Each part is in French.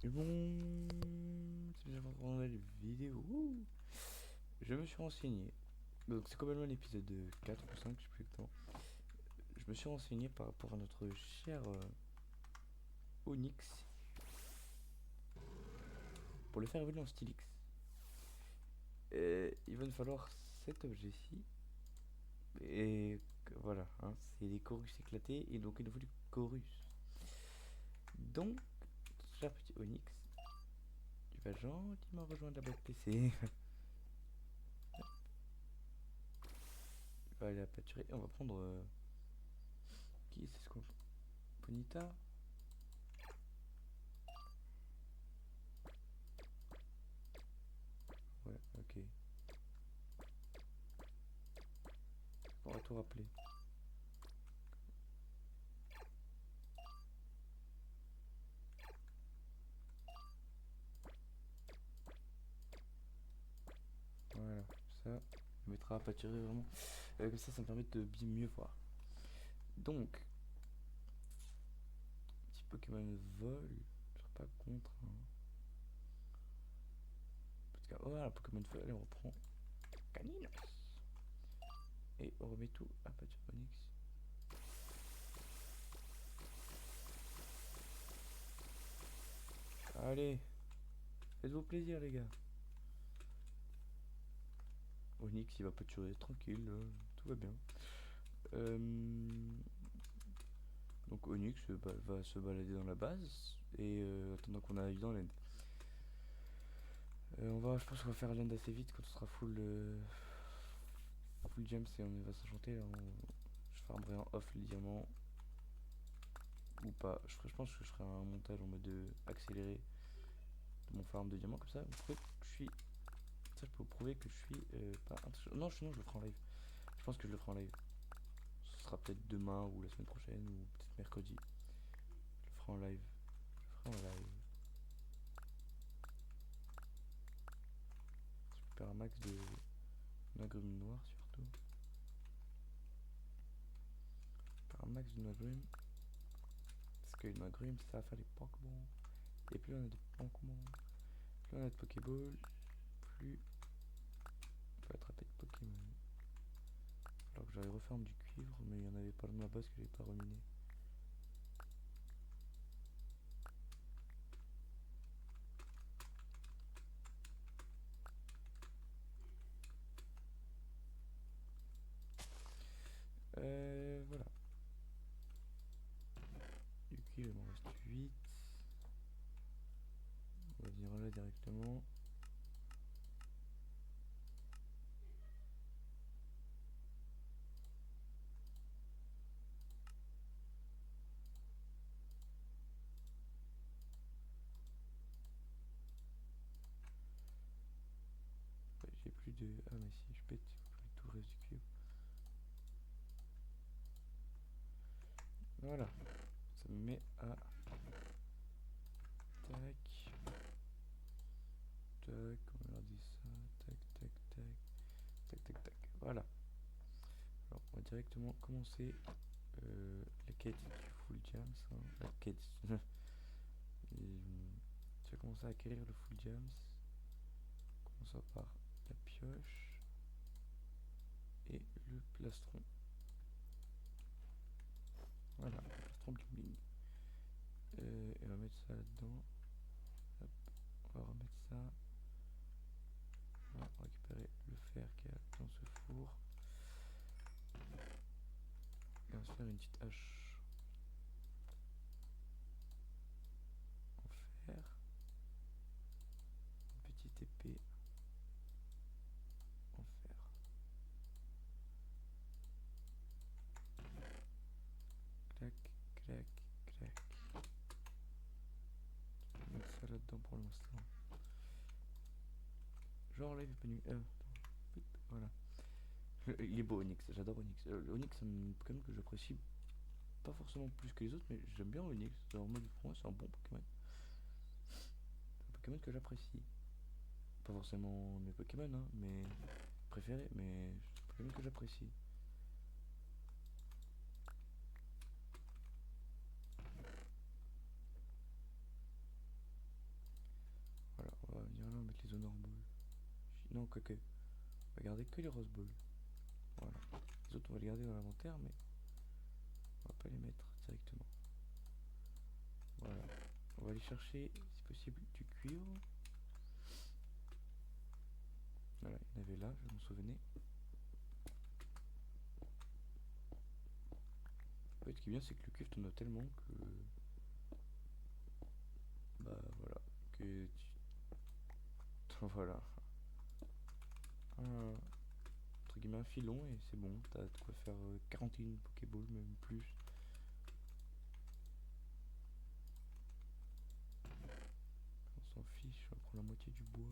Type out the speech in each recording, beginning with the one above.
Et bon, c'est bien pour la vidéo. Ouh. Je me suis renseigné. Donc c'est complètement l'épisode 4 ou 5, je sais plus exactement. Je me suis renseigné par rapport à notre cher Onyx pour le faire évoluer en Stylix. Il va nous falloir cet objet-ci. Et voilà, hein, c'est des chorus éclatés et donc il nous faut du chorus. Donc, cher petit Onyx, tu vas gentiment rejoindre la boîte PC. Tu vas aller la pâturer et on va prendre. Qui c'est ce qu'on. Bonita. Ouais, ok. On va tout rappeler. Voilà, ça me mettra à pâturer vraiment. Comme ça me permet de bien mieux voir. Donc, petit Pokémon vol, je serais pas contre. Hein. Parce que, voilà, Pokémon vol, allez, on reprend Caninos. Et on remet tout à pâturer Onyx. Allez, faites-vous plaisir, les gars. Onyx, il va pâturer tranquille, tout va bien. Donc Onyx va se balader dans la base et attendant qu'on arrive dans l'end. Je pense qu'on va faire l'end assez vite quand on sera full gems et on va s'enchanter. Je farmerai en off les diamants ou pas. Je pense que je ferai un montage en mode accéléré de mon farm de diamants comme ça. Vous que je suis. Ça, je peux vous prouver que je suis pas. Non, sinon je le ferai en live. Je pense que je le ferai en live. Ce sera peut-être demain ou la semaine prochaine ou peut-être mercredi. Je le ferai en live. Je le ferai en live. Super un max de agrumes noirs surtout. Super un max de agrumes. Parce que une agrume ça va faire des Pokémon. Et plus on a de Pokémon, plus on a de Pokéball, plus on peut attraper de Pokémon. Alors que j'avais referme du cuivre, mais il y en avait pas dans ma base que j'avais pas reminé. Voilà. Du cuivre, il m'en reste 8. On va venir là directement. Ouais, j'ai plus de. Ah, mais si, je pète, tout le reste du cuivre. Voilà. Ça me met à. Tac. Tac, on va regarder ça. Tac, tac, tac. Tac, tac, tac. Voilà. Alors, on va directement commencer la quête du full jams. Hein. La quête. Tu vas commencer à acquérir le full jams. Commençons par la pioche et le plastron. Voilà, le plastron bling bling. Et on va mettre ça là-dedans. On va remettre ça. On va récupérer le fer qu'il y a dans ce four. Et on va se faire une petite hache en fer. Une petite épée en fer. Clac, clac, clac. On va mettre ça là-dedans pour l'instant. Genre là il est pas nu. Voilà. Il est beau Onyx, j'adore Onyx. Onyx c'est un Pokémon que j'apprécie pas forcément plus que les autres, mais j'aime bien Onyx. En mode pour moi c'est un bon Pokémon. C'est un Pokémon que j'apprécie. Pas forcément mes Pokémon, hein, mais préférés, mais c'est un Pokémon que j'apprécie. Non, quoique. On va garder que les rose balls. Voilà. Les autres, on va les garder dans l'inventaire, mais on va pas les mettre directement. Voilà. On va aller chercher, si possible, du cuivre. Voilà, il y en avait là, je m'en souvenais. En fait, ce qui est bien, c'est que le cuivre, t'en as tellement que... Bah, voilà. Que tu... voilà. Entre guillemets, un filon et c'est bon. T'as de quoi faire 41 Pokéballs, même plus. On s'en fiche, on va prendre la moitié du bois.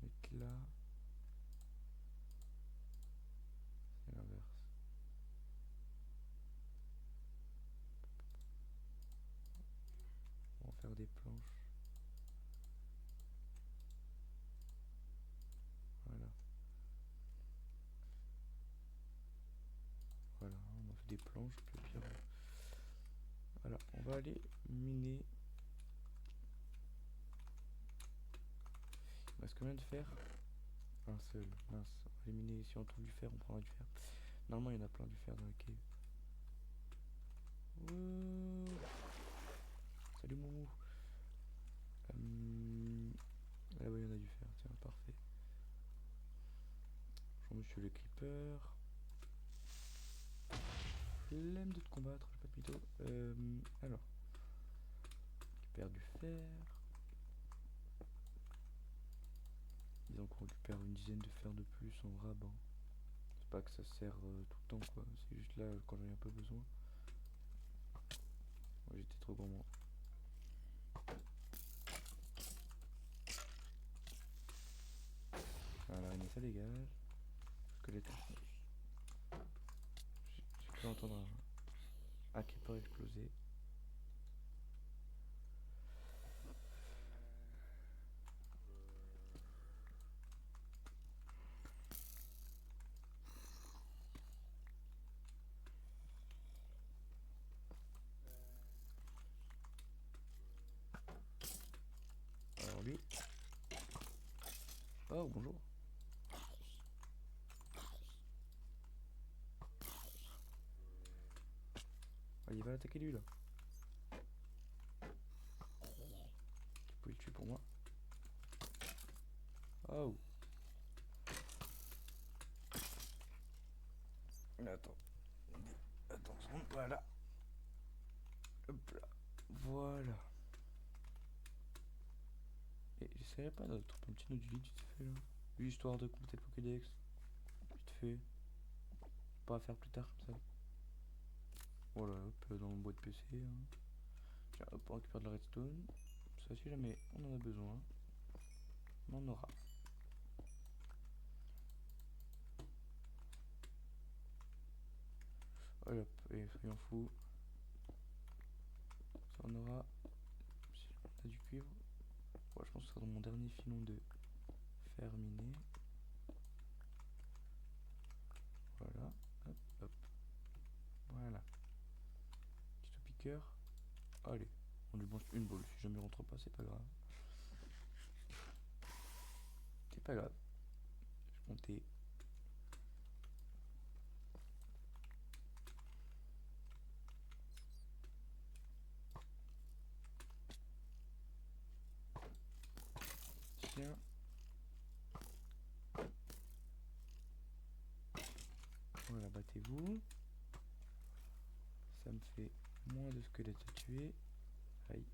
Mettre là. C'est l'inverse. On va en faire des planches. Voilà. Voilà, on en fait des planches, puis au pire. Voilà, on va aller miner. Il reste combien de fer? Un seul, mince. On va aller miner, si on trouve du fer, on prendra du fer. Normalement, il y en a plein du fer dans la cave. Salut Moumou. Ah ouais, il y en a du fer, tiens, parfait. Bonjour monsieur le creeper. Flemme de te combattre, j'ai pas de mytho. Alors, récupère du fer. Disons qu'on récupère une dizaine de fer de plus en rabat. C'est pas que ça sert tout le temps quoi, c'est juste là quand j'en ai un peu besoin. Moi j'étais trop gourmand. Voilà, mais ça dégage. Squelette. J'ai cru entendre un creeper exploser. Alors lui. Oh bonjour. Ah, il va l'attaquer lui là. Tu peux le tuer pour moi. Oh. Attends. Attends, voilà. Hop là. Voilà. Et j'essaierai pas de trouver un petit noduli vite fait là. Juste histoire de compléter le Pokédex. Vite fait. Pas à faire plus tard comme ça. Voilà, hop, dans le boîte PC. Hein. Tiens, hop, on récupère de la redstone. Ça, si jamais on en a besoin, on en aura. Hop, et soyons fous. Ça, on aura. Si on a du cuivre. Ouais, je pense que ce sera dans mon dernier filon de fer miné. Voilà, hop, hop. Voilà. Petit piqueur. Allez, on lui mange une boule. Si jamais il rentre pas, c'est pas grave. C'est pas grave. Je comptais. Tiens. Voilà, battez-vous. Ça me fait moins de squelettes à tuer. Aïe.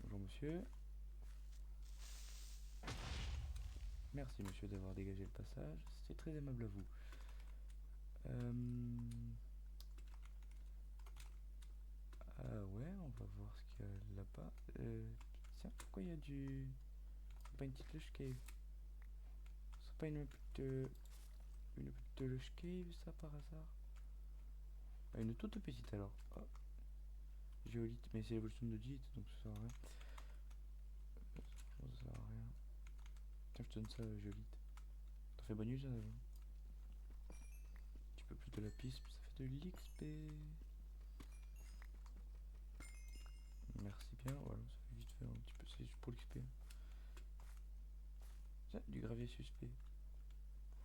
Bonjour monsieur. Merci monsieur d'avoir dégagé le passage. C'était très aimable à vous. Ah ouais, on va voir ce qu'il y a là-bas. Tiens, pourquoi il y a du... C'est pas une petite lush cave? C'est pas une petite lush cave ça par hasard? Ah, une toute petite alors. Oh. Géolite, mais c'est l'évolution de Git, donc ça sert à rien. Ça sert à rien. Tiens, je te donne ça, géolite. T'en fais bon usage, hein. Un petit peu plus de la piste, ça fait de l'XP. Merci bien, voilà, ça fait vite fait un petit peu, c'est juste pour l'XP. Tiens, du gravier suspect.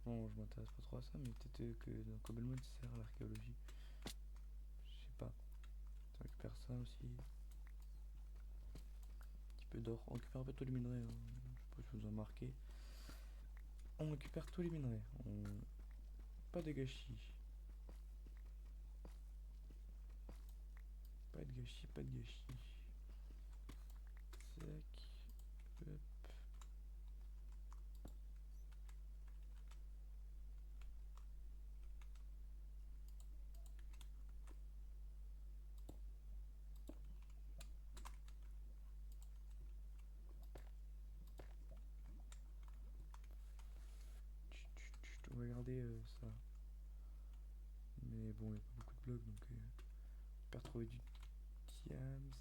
Bon, je m'intéresse pas trop à ça, mais peut-être que dans Cobblemont ça sert à l'archéologie. Je sais pas. Ça récupère ça aussi. Un petit peu d'or. On récupère un peu tous les minerais. Hein. Je sais pas si vous en marquez. On récupère tous les minerais. Pas de gâchis. Pas de gâchis, pas de gâchis. Tac. Hop. Je dois regarder ça. Mais bon, il n'y a pas beaucoup de blocs donc j'espère trouver du diams.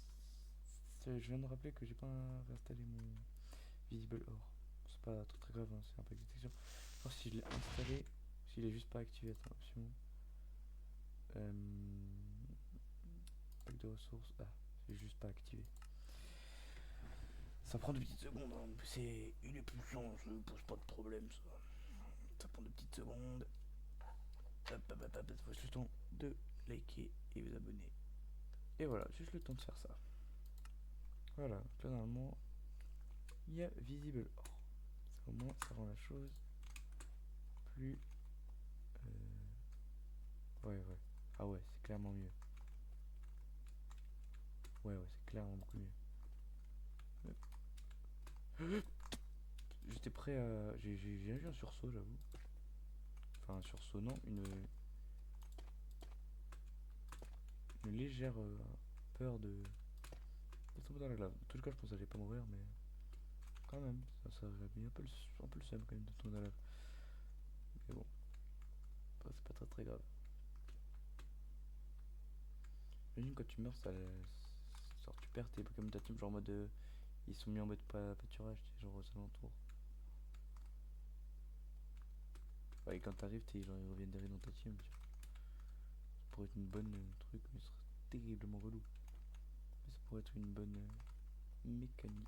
Je viens de rappeler que j'ai pas réinstallé mon visible or. C'est pas très, très grave, hein, c'est un pack de texture. Je pense que si je l'ai installé, s'il est juste pas activé, attends, option. Pack de ressources. Ah, c'est juste pas activé. Ça prend 2 petites secondes, hein. Il est puissant, ça ne pose pas de problème ça. Ça prend 2 petites secondes. Hop, hop, hop, hop, faut juste le temps de liker et vous abonner. Et voilà, juste le temps de faire ça. Voilà, là normalement, il y a visible or. Au moins, ça rend la chose plus. Ouais, ouais. Ah ouais, c'est clairement mieux. Ouais, ouais, c'est clairement beaucoup mieux. J'étais prêt à. J'ai eu un sursaut, j'avoue. Enfin, un sursaut, non, une légère peur de tomber dans la lave. En tout cas, je pense que j'allais pas mourir, mais quand même, ça aurait mis un peu le seum quand même de tomber dans la lave. Mais bon, c'est pas très très grave. Imagine quand tu meurs, genre, tu perds tes Pokémon ta team, genre en mode. Ils sont mis en mode pâturage, genre aux alentours. Ouais, et quand t'arrives, genre, ils reviennent derrière dans ta team. Ça pourrait être une bonne truc, mais ce serait terriblement relou. Mais ça pourrait être une bonne mécanique.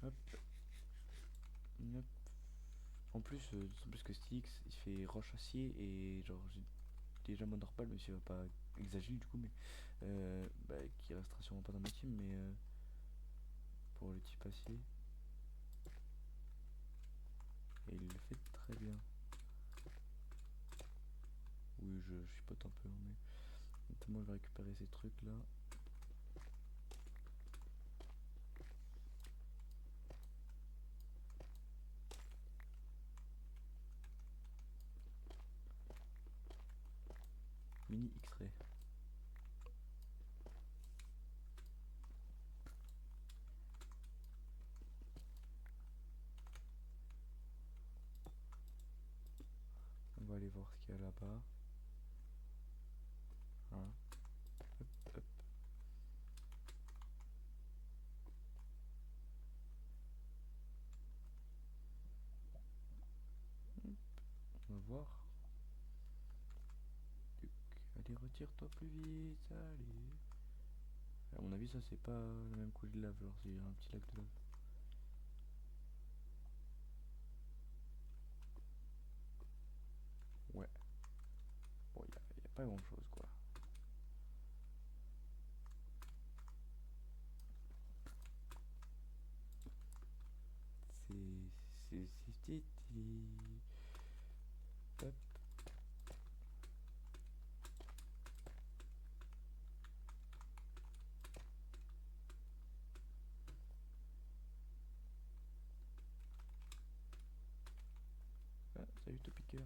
Hop, hop. En plus, d'autant plus que Stylix, il fait roche acier et genre j'ai déjà mon normal, même s'il va pas exagérer du coup, mais qui restera sûrement pas dans ma team, mais pour le type acier. Et il le fait très bien. Oui, je chipote un peu, mais notamment je vais récupérer ces trucs là. Mini X-ray. On va aller voir ce qu'il y a là-bas. Hein. Hop, hop. On va voir. Allez, retire-toi plus vite, allez. À mon avis, ça c'est pas la même coulée de lave, genre c'est un petit lac de lave. Ouais. Bon, y a pas grand chose quoi. C'est petit. Hop. Ah, salut Topicker.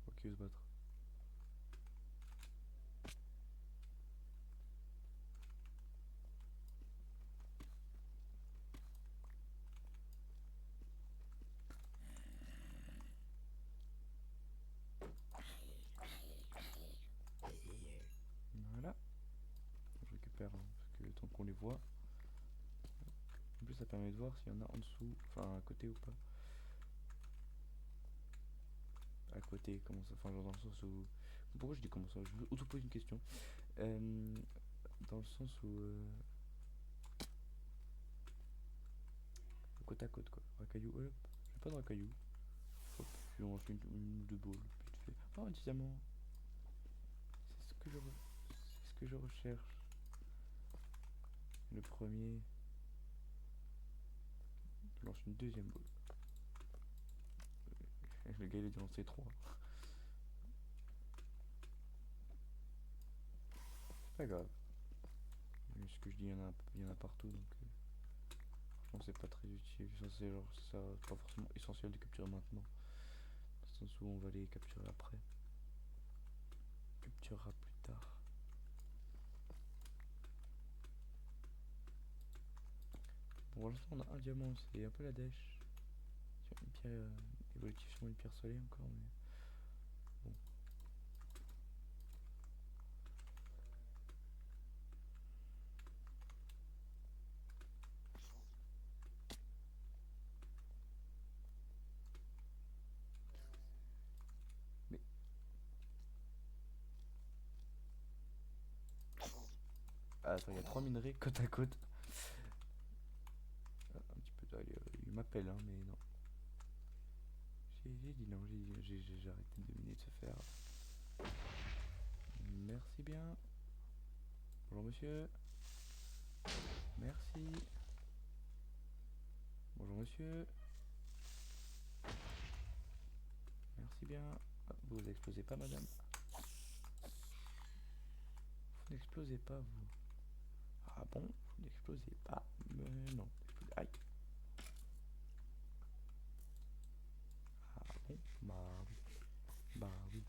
Ok, se battre. Voilà. Je récupère hein, parce que tant qu'on les voit. En plus, ça permet de voir s'il y en a en dessous, enfin à côté ou pas. À côté, comment ça, enfin genre dans le sens où... Pourquoi je dis comment ça? Je me auto-pose une question. Dans le sens où... côte à côte quoi. Racaillou, hop. J'ai pas de racaillou. Hop, puis on fait une ou deux balles. Vite fait. Oh, un diamant. C'est ce que je recherche. Le premier. Je lance une deuxième balle. Le gars il a dû lancer 3. C'est pas grave. Ce que je dis, il y en a partout donc. Franchement, c'est pas très utile. C'est genre ça, pas forcément essentiel de capturer maintenant. Dans le sens où on va les capturer après. On capturera plus tard. Bon, pour l'instant, on a un diamant, c'est un peu la dèche. Sur une pierre évolutive, sûrement une pierre soleil encore, mais bon. Mais ah, attends, il y a 3 minerais côte à côte. Ah, un petit peu, allez, il m'appelle, hein, mais non. J'ai dit non, j'ai arrêté de miner de se faire. Merci bien. Bonjour monsieur. Merci. Bonjour monsieur. Merci bien. Ah, vous n'explosez pas madame. Vous n'explosez pas vous. Ah bon, vous n'explosez pas. Mais non. Aïe. Ah bon. Bah oui. Bah oui.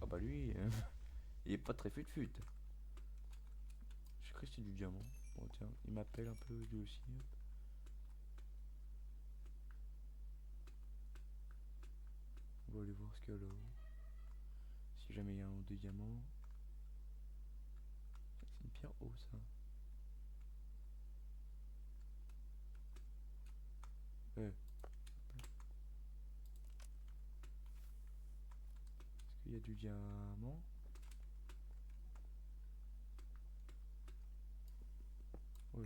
Ah bah lui, il est pas très fut-fut. J'ai cru que c'était du diamant. Bon tiens, il m'appelle un peu lui aussi. On va aller voir ce qu'il y a là-haut. Si jamais il y a un ou deux diamants. C'est une pierre haut ça. Est-ce qu'il y a du diamant? Oh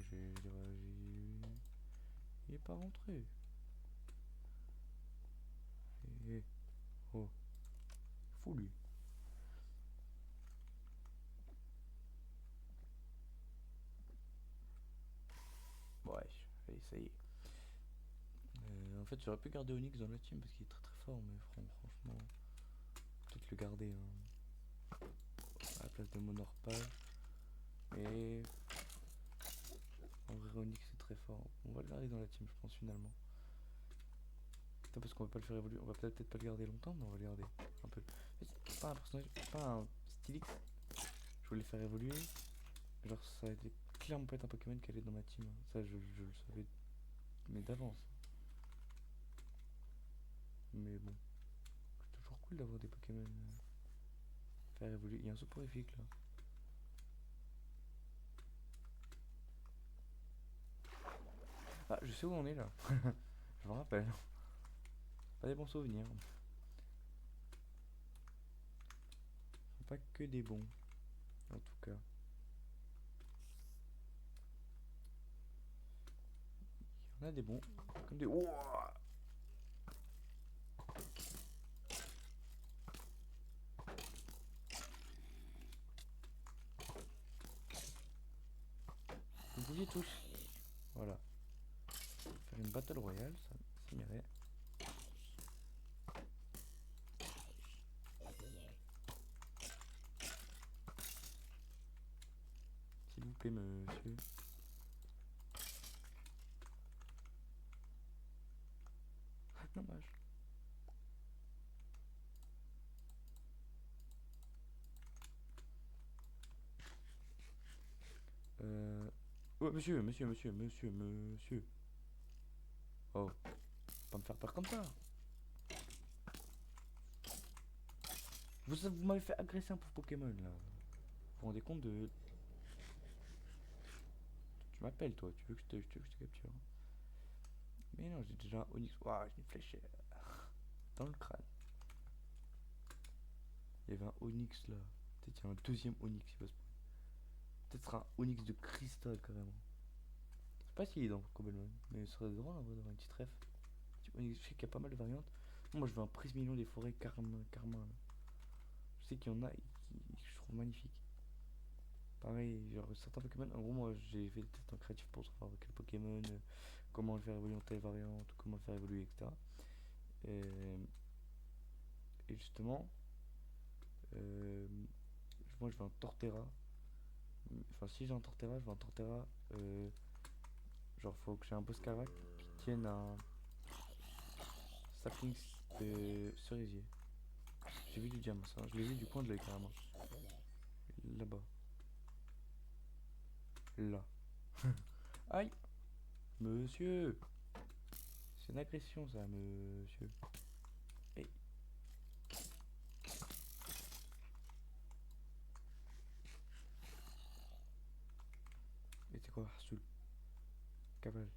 il est pas rentré. Eh, oh, fou lui. Ouais, allez, ça y est. En fait, j'aurais pu garder Onyx dans la team parce qu'il est très très fort, mais franchement, peut-être le garder à la place de Monorpal. Mais en vrai, Onyx c'est très fort. On va le garder dans la team, je pense, finalement. Putain, parce qu'on va pas le faire évoluer. On va peut-être pas le garder longtemps, mais on va le garder un peu. C'est pas un personnage, pas un Stylix. Je voulais le faire évoluer. Genre, ça a été clairement pas être un Pokémon qui allait dans ma team. Ça, je le savais, mais d'avance. Mais bon, c'est toujours cool d'avoir des Pokémon faire évoluer. Il y a un soporifique là. Ah, je sais où on est là. Je me rappelle. Pas des bons souvenirs. Pas que des bons, en tout cas. Il y en a des bons, comme des... Ouah. Vous bougiez tous. Voilà. Faire une battle royale, ça m'irait. S'il vous plaît, monsieur. Dommage. Ouais, monsieur. Oh, pas me faire peur comme ça. Vous m'avez fait agresser un pauvre Pokémon là. Vous vous rendez compte de... Tu m'appelles, toi. Tu veux que je te capture? Mais non, j'ai déjà un Onyx. Waouh, j'ai une flèche dans le crâne. Il y avait un Onyx là. Peut-être qu'il y a un deuxième Onyx qui va se. Peut-être ce sera un Onyx de cristal carrément. C'est pas si dans Cobblemon, mais ce serait drôle en vrai d'avoir une petite ref. Je sais qu'il y a pas mal de variantes. Moi je veux un Prismillion des forêts Karma là. Je sais qu'il y en a qui je trouve magnifiques. Pareil, genre certains Pokémon, en gros moi j'ai fait des tests en créatif pour savoir quel Pokémon, comment le faire évoluer en telle variante, ou comment le faire évoluer, etc. Et, et justement, euh, moi je veux un Torterra. Enfin si j'ai un Torterra, je veux un Torterra. Genre faut que j'ai un Boscarac qui tienne un Sapling de cerisier. J'ai vu du diamant ça, je l'ai vu du coin de l'œil carrément. Là-bas. Là. Aïe. Monsieur. C'est une agression ça, monsieur. Hey. Et c'est quoi sous le cavale?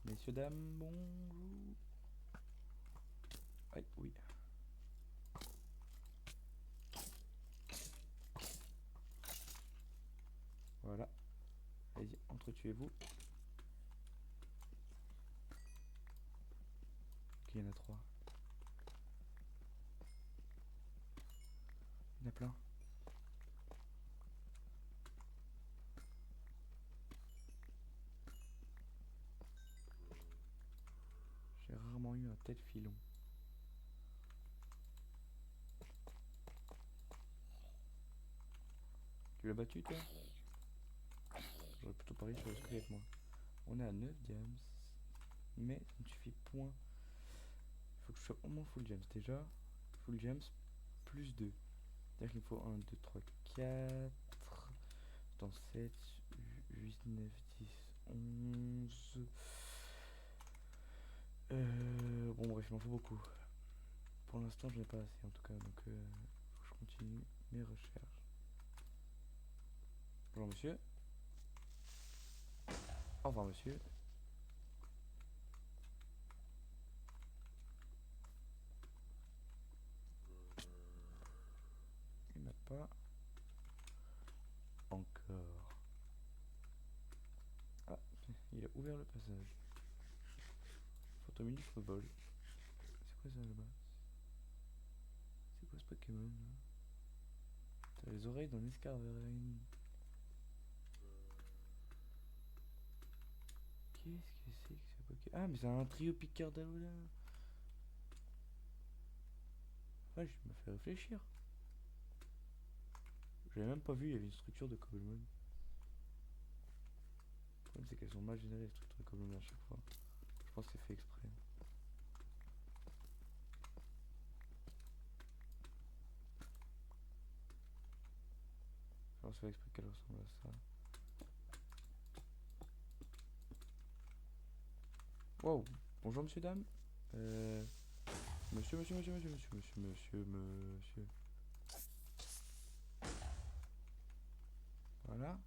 Messieurs, dames, bonjour. Aïe, oui. Voilà. Allez-y, entretuez-vous. Ok, il y en a trois. Il y en a plein. J'ai rarement eu un tel filon. Tu l'as battu toi? J'aurais plutôt parié sur le squelette moi. On est à 9 diams. Mais ça ne suffit point. Il faut que je sois au moins full gems déjà. Full gems plus 2. C'est-à-dire qu'il me faut 1, 2, 3, 4. Dans 7, 8, 9, 10, 11. Bon bref, il m'en faut beaucoup. Pour l'instant, je n'ai pas assez en tout cas. Donc faut que je continue mes recherches. Bonjour monsieur. Au revoir monsieur. Il n'y en a pas. Encore. Ah, il a ouvert le passage. Phantominique me vole. C'est quoi ça là-bas? C'est quoi ce Pokémon là? T'as les oreilles dans l'escarverine. Qu'est-ce que c'est que ce Pokémon? Ah, mais c'est un trio piqueur d'Alola. Ouais, je me fais réfléchir. J'avais même pas vu, il y avait une structure de Cobblemon. Le problème, c'est qu'elles sont mal générées, les structures de Cobblemon à chaque fois. Je pense que c'est fait exprès. Alors, c'est fait exprès qu'elle ressemble à ça. Wow, bonjour monsieur, dame. Monsieur. Voilà.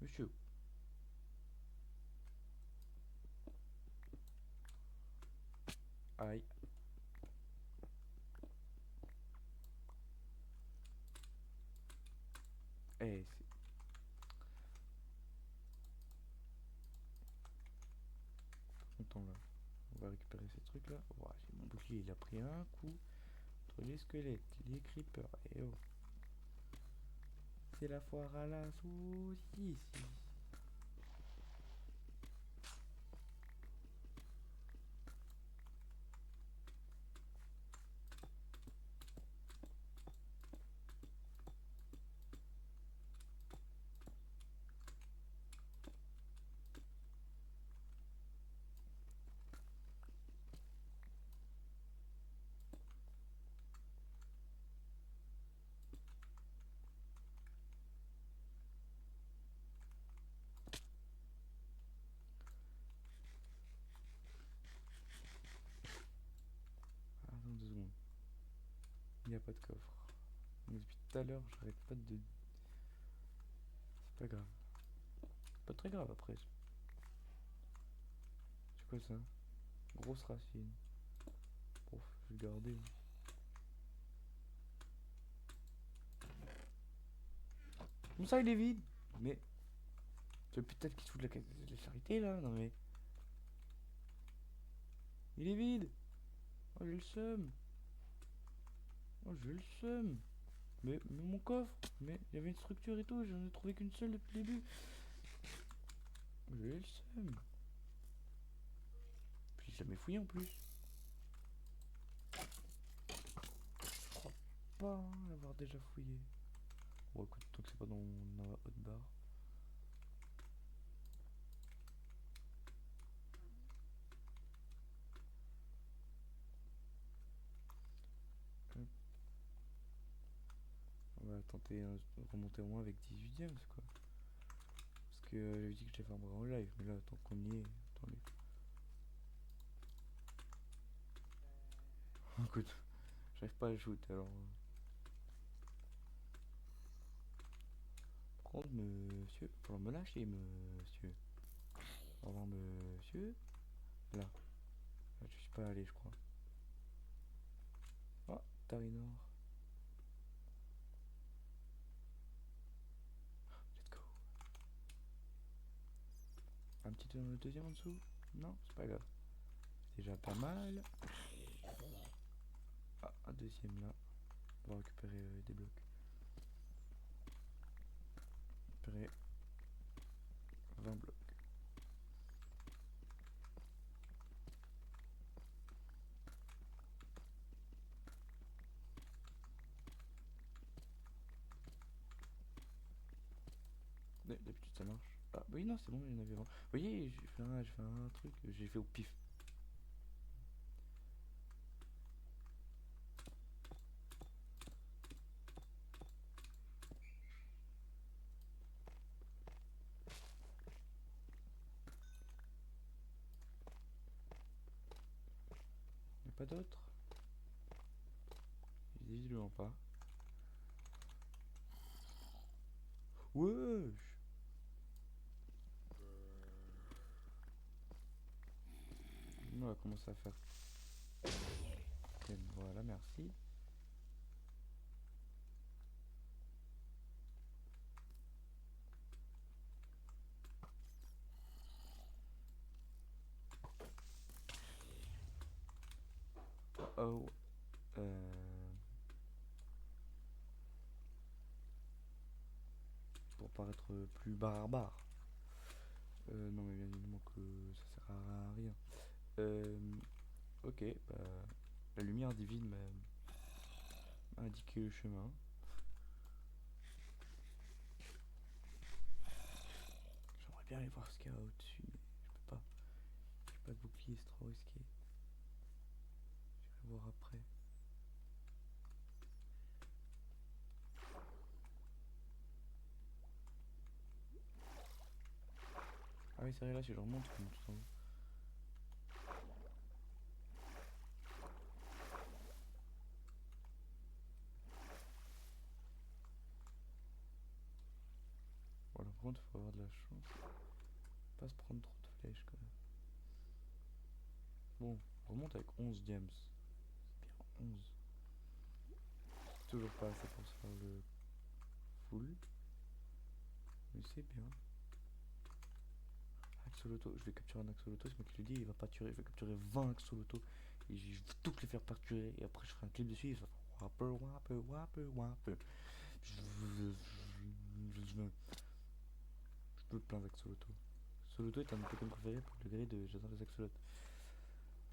Monsieur. Aïe. Eh, c'est content là. On va récupérer ces trucs là. Ouah, j'ai mon bouclier, il a pris un coup. Entre les squelettes, les creepers. Et oh. C'est la foire à la saucisse. a pas de coffre. Mais depuis tout à l'heure, j'arrête pas de. C'est pas grave. Pas très grave après. C'est quoi ça? Grosse racine. Bon, je vais garder. Comment ça, il est vide? Mais. C'est peut-être qu'il se fout de la charité là? Non mais. Il est vide! Oh, j'ai le seum! Oh, j'ai le seum! Mais mon coffre! Mais il y avait une structure et tout, j'en ai trouvé qu'une seule depuis le début! J'ai le seum! Puis j'ai jamais fouillé en plus! Je crois pas l'avoir déjà fouillé. Bon, écoute, tant que c'est pas dans la haute barre. Hop. On va tenter de remonter au moins avec 18 ème quoi. Parce que j'avais dit que je les fermerais en live, mais là, tant qu'on y est, attendez. Écoute, j'arrive pas à shoot alors. Par contre, monsieur, il va me lâcher, monsieur. Au revoir, monsieur. Là. Là, je suis pas allé, je crois. Oh, Tarinor. Let's go. Un petit deuxième en dessous? Non, c'est pas grave. C'est déjà pas mal. Ah, un deuxième là. On va récupérer des blocs. Récupérer 20 blocs. D'habitude ça marche. Ah, bah oui, non, c'est bon, il y en avait 20. Vous voyez, j'ai fait un truc, j'ai fait au pif. Il n'y a pas d'autres? Visiblement pas. Wesh! On va commencer à faire. Ok, voilà, merci. Oh. Pour paraître plus barbare. Non mais bien évidemment que ça sert à rien. Ok, bah, la lumière divine m'a indiqué le chemin. J'aimerais bien aller voir ce qu'il y a au-dessus, mais je peux pas. J'ai pas de bouclier, c'est trop risqué. J'irai voir après. Ah oui, c'est vrai, là, si je remonte, comme tout en haut. Voilà, par contre, il faut avoir de la chance. Pas se prendre trop de flèches, quand même. Bon, on remonte avec 11 gems. C'est bien, 11. Toujours pas assez pour se faire le full. Mais c'est bien. Axoloto, je vais capturer un axoloto, c'est moi qui le dis, il va pas tuer. Je vais capturer 20 axolotos et je vais toutes les faire capturer. Et après, je ferai un clip dessus. Il va faire whopper, whopper, whopper, whopper. Je veux plein d'axolotos. Axoloto est un de mes Pokémon préférés pour le degré de j'adore les axolotes.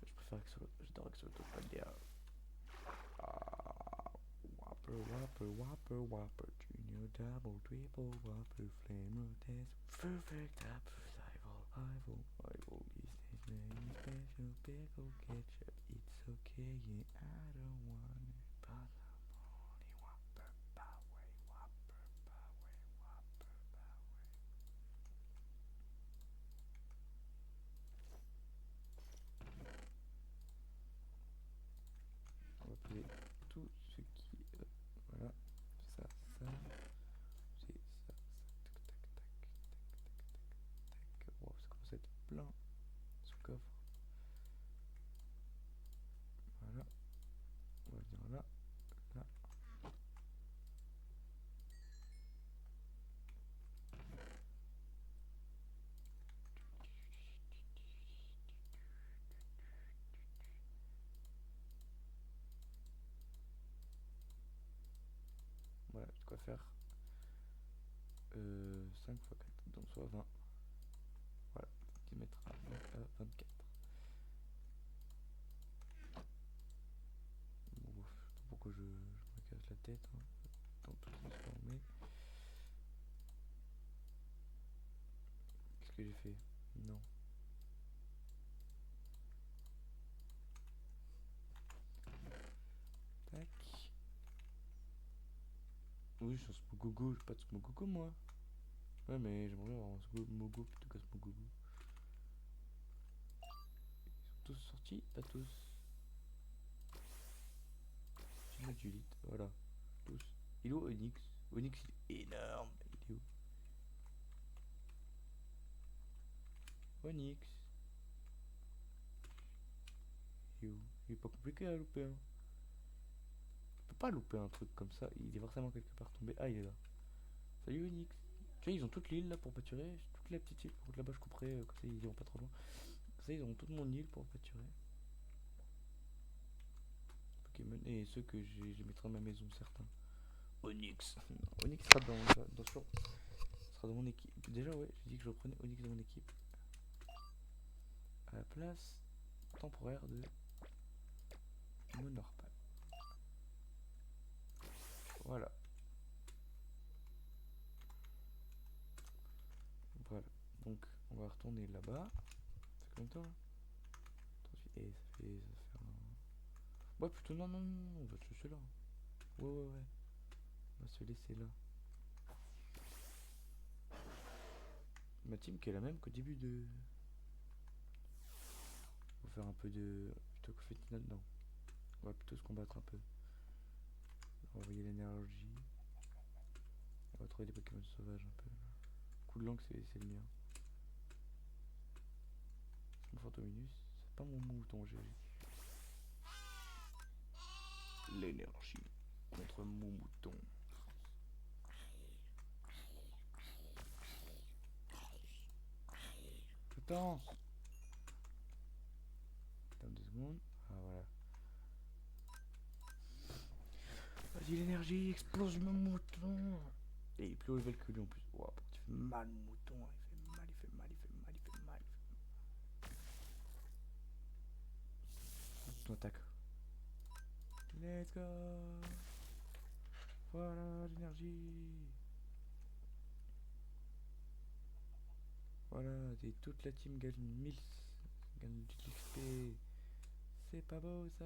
Je préfère axoloto, j'adore axoloto, pas bien. Ah, whopper, whopper, whopper, whopper. Junior double, triple, whopper, flame test. Perfect app, rival, rival. Is this very special pickle ketchup? It's okay, yeah, I don't want it. But I'm only whopper, power, whopper, power, whopper, power. On va poser tout ce qui on va faire 5 x 4, donc soit 20. Voilà, tu mettras à 24. Bon, je sais pas pourquoi je me casse la tête, hein, dans tout transformer. Qu'est-ce que j'ai fait? Non. Tac. Oui, je suis en Smogogo, j'ai pas de Smogogo moi. Ouais, mais j'aimerais bien avoir un Smogogo plutôt qu'un Smogogo. Ils sont tous sortis? Pas tous. Julite, voilà. Tous. Il est où Onyx? Onyx il est énorme. Il est où? Onyx. Il est où? Il est pas compliqué à louper, hein. Tu peux pas louper un truc comme ça. Il est forcément quelque part tombé. Ah, il est là. Salut Onyx. Tu vois, ils ont toute l'île là pour pâturer. Toute la petite île. Par contre, là-bas, je couperai. Comme ça, ils iront pas trop loin. Comme ça, ils auront toute mon île pour pâturer. Pokémon. Et ceux que j'ai, je les mettrai dans ma maison, certains. Onyx. Onyx sera attention. Sera dans mon équipe. Déjà, ouais, j'ai dit que je reprenais Onyx dans mon équipe. À la place temporaire de Monorpal. Voilà. Voilà. Donc, on va retourner là-bas. Ça fait combien de temps là? Et ça fait un... Ouais, plutôt non, non, non, on va te laisser là. Ouais, ouais, ouais. On va se laisser là. Ma team qui est la même qu'au début de... On va faire un peu de... Plutôt que fait non. On va plutôt se combattre un peu. On va envoyer l'énergie. On va trouver des Pokémon sauvages un peu. Coup de langue, c'est le mien. Mon Fantominus, c'est pas mon mouton GG. L'énergie contre mon mouton. Attends. Attends 2 secondes. Ah voilà. Vas-y l'énergie, explose mon mouton. Et il est plus haut level que lui en plus. Wow, tu fais mal mon mouton. Il fait mal, il fait mal, il fait mal, il fait mal. On attaque. Let's go. Voilà l'énergie. Voilà, et toute la team gagne 1000. Gagne du XP. C'est pas beau ça.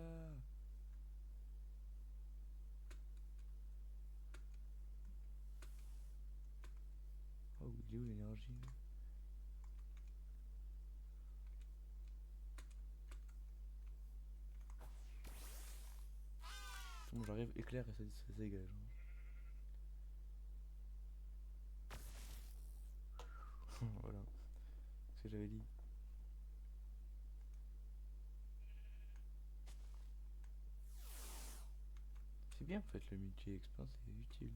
Oh, il est où l'énergie? Bon, j'arrive, éclair et ça dégage. Voilà, ce que j'avais dit. C'est bien en fait le multi-expérience, c'est utile.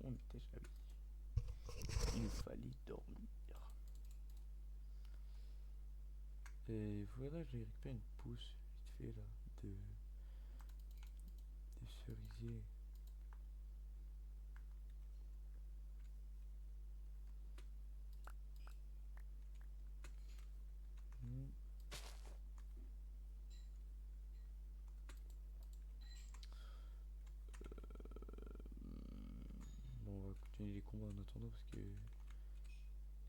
On était chavis. Il fallait dormir. Et il faudrait que je récupère une pousse vite fait là de cerisier. Hmm. Bon, on va continuer les combats en attendant parce que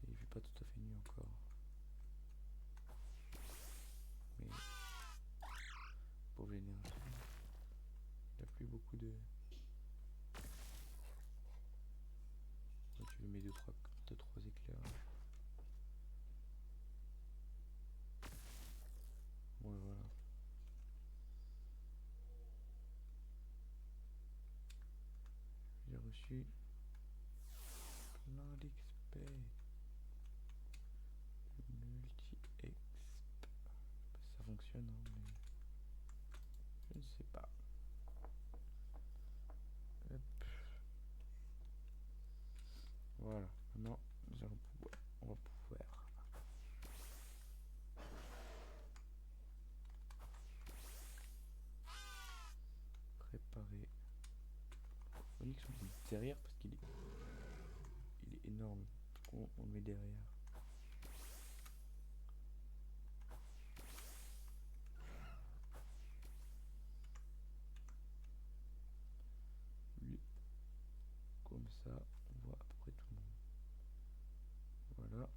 il fait pas tout à fait nuit encore. Mais pauvre l'énergie. Il a plus beaucoup de. Ouais, tu lui mets 2-3 éclairs. Ouais, voilà. dessus. Plein d'XP. Multi-exp. Ça fonctionne, hein, mais je ne sais pas. Hop. Voilà, maintenant on va pouvoir préparer Onyx. On le met derrière parce qu'il est énorme. On le met derrière. Lui, comme ça, on voit à peu près tout le monde. Voilà.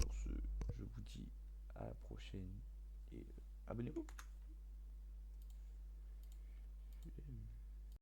Sur ce, je vous dis à la prochaine et abonnez-vous.